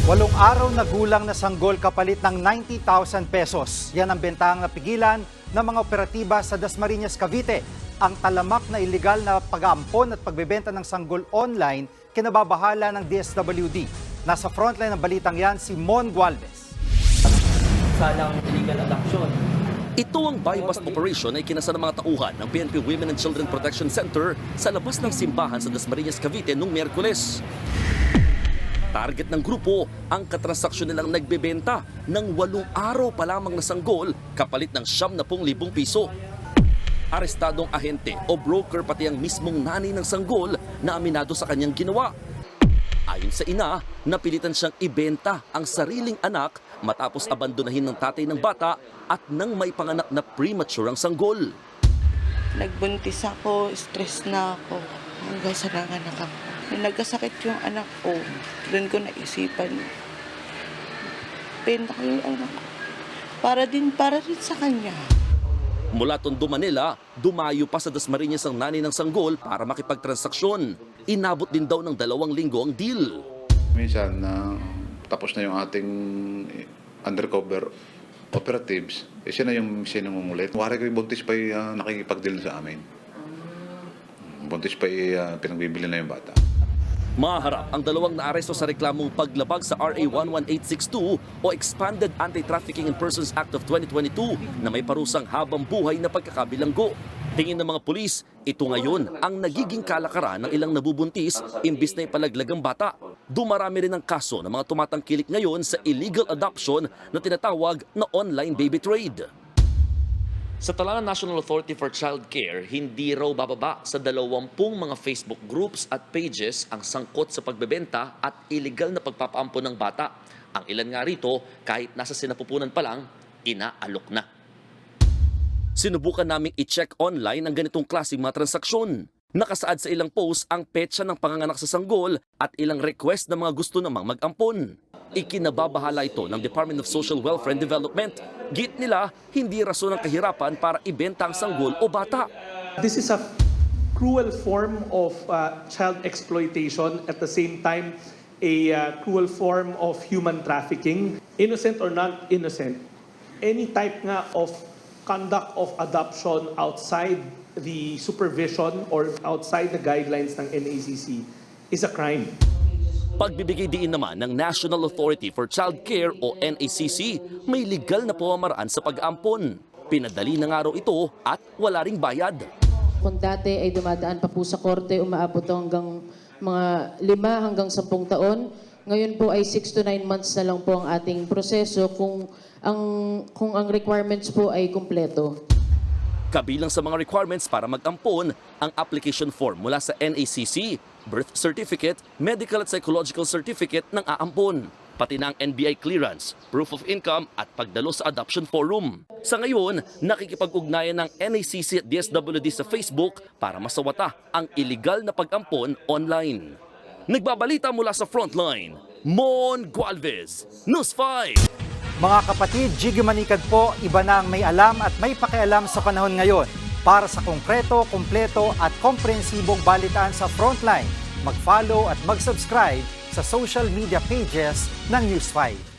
8 araw na gulang na sanggol kapalit ng 90,000 pesos. Yan ang bentang napigilan ng mga operatiba sa Dasmariñas, Cavite. Ang talamak na iligal na pag-aampon at pagbebenta ng sanggol online kinababahala ng DSWD. Nasa frontline ng balitang yan si Mon Gualvez. Salang illegal adoption. Ito ang buy-bust operation ay kinasa ng mga tauhan ng PNP Women and Children Protection Center sa labas ng simbahan sa Dasmariñas, Cavite noong Miyerkules. Target ng grupo ang katransaksyon nilang nagbebenta ng 8 araw pa lamang na sanggol kapalit ng 70,000 piso. Arestadong ahente o broker pati ang mismong nanay ng sanggol na aminado sa kanyang ginawa. Ayon sa ina, napilitan siyang ibenta ang sariling anak matapos abandonahin ng tatay ng bata at nang may panganak na premature ang sanggol. Nagbuntis ako, stress na ako hanggang sa nanganak ako. Nagkasakit yung anak ko, doon ko naisipan. Benta ko yung anak ko. Para din sa kanya. Mula Tondo, Manila, dumayo pa sa Dasmariñas ang nanay ng sanggol para makipagtransaksyon. Inabot din daw ng 2 linggo ang deal. Minsan, tapos na yung ating undercover operatives, siya na yung sinungulit. Wari ko yung buntis pa nakikipag-deal sa amin. Buntis pa pinagbibili na yung bata. Maharap ang 2 naaresto sa reklamong paglabag sa RA 11862 o Expanded Anti-Trafficking in Persons Act of 2022 na may parusang habang buhay na pagkakabilanggo. Tingin ng mga pulis, ito ngayon ang nagiging kalakaran ng ilang nabubuntis imbis na ipalaglag ang bata. Dumarami rin ang kaso ng mga tumatangkilik ngayon sa illegal adoption na tinatawag na online baby trade. Sa tala ng National Authority for Child Care, hindi raw bababa sa 20 mga Facebook groups at pages ang sangkot sa pagbebenta at illegal na pagpapaampon ng bata. Ang ilan nga rito, kahit nasa sinapupunan pa lang, inaalok na. Sinubukan naming i-check online ang ganitong klaseng mga transaksyon. Nakasaad sa ilang post ang petsa ng panganganak sa sanggol at ilang request ng mga gusto namang mag-ampon. Ikinababahala ito ng Department of Social Welfare and Development. Git nila, hindi rason ng kahirapan para ibenta ang sanggol o bata. This is a cruel form of child exploitation, at the same time a cruel form of human trafficking. Innocent or non-innocent, any type nga of conduct of adoption outside the supervision or outside the guidelines ng NACC is a crime. Pagbibigay diin naman ng National Authority for Child Care o NACC, may legal na pamamaraan sa pag-ampon. Pinadali na nga raw ito at wala ring bayad. Kung dati ay dumadaan pa po sa korte, umaabot hanggang mga 5 hanggang 10 taon. Ngayon po ay 6 to 9 months na lang po ang ating proseso kung ang requirements po ay kumpleto. Kabilang sa mga requirements para mag-ampon, ang application form mula sa NACC, birth certificate, medical at psychological certificate ng aampon, pati na ang NBI clearance, proof of income at pagdalo sa adoption forum. Sa ngayon, nakikipag-ugnayan ng NACC at DSWD sa Facebook para masawata ang illegal na pag-ampon online. Nagbabalita mula sa Frontline, Mon Gualvez, News 5. Mga kapatid, Jiggy Manikad po, iba na ang may alam at may pakialam sa panahon ngayon. Para sa konkreto, kumpleto at komprehensibong balitaan sa Frontline, mag-follow at mag-subscribe sa social media pages ng News 5.